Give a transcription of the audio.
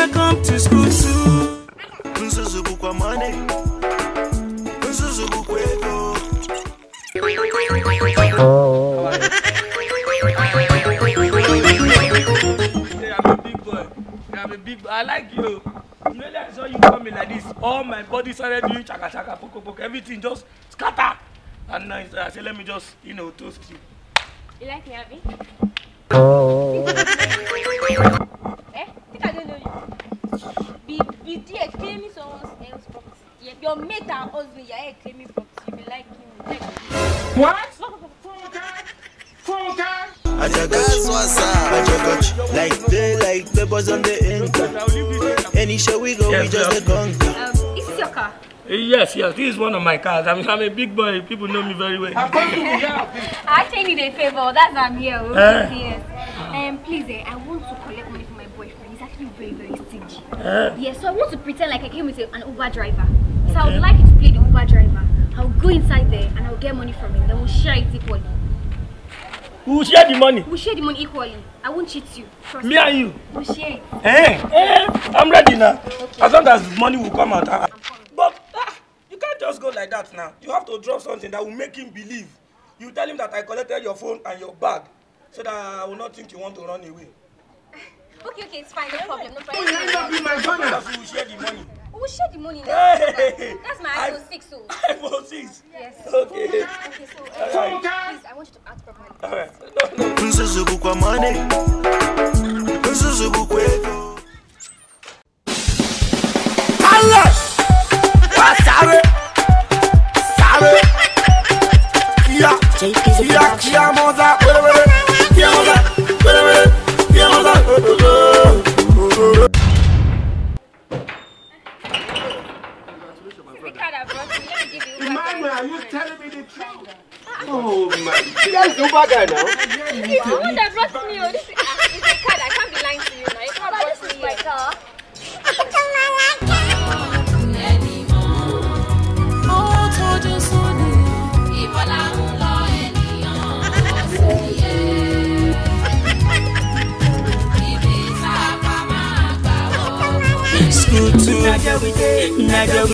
welcome to school 2. I'm a big boy. I like you. Immediately I saw you coming like this, all my body started doing chaka chaka, poco poco, everything just scatter. And I said, let me just, toast you. You like me, Abby? Eh? I think I don't know you. Be there claiming someone else's property. Yeah, your mate and husband, you're here claiming property. You be like him. What? That's what's up. Like the boys on the internet. Any show we go, we just the conquer. Is this your car? Yes, this is one of my cars. I'm a big boy. People know me very well. I actually need a favor. That's why I'm here. Yes. Please, I want to collect money from my boyfriend. He's actually very, very stingy. Yes, so I want to pretend like I came with an Uber driver. So I would like you to play the Uber driver. I'll go inside there and I'll get money from him. Then we'll share it equally. We'll share the money. We'll share the money equally. I won't cheat you. Trust me and you. We'll share it. I'm ready now. Okay. As long as money will come out. But you can't just go like that now. You have to drop something that will make him believe. You tell him that I collected your phone and your bag, so that I will not think you want to run away. Okay, it's fine. No problem. No problem. You end up in my corner. We will share the money. We'll share the money now. Hey. That's my iPhone 6. So. iPhone 6? Yes. Okay. Okay, so please, I want you to act properly. Alright. Are you telling me the truth? Oh my God. That's the bad guy now. This is the one that brought me. This is a car. I can't be lying to you now. You can't brought me my car. School 2.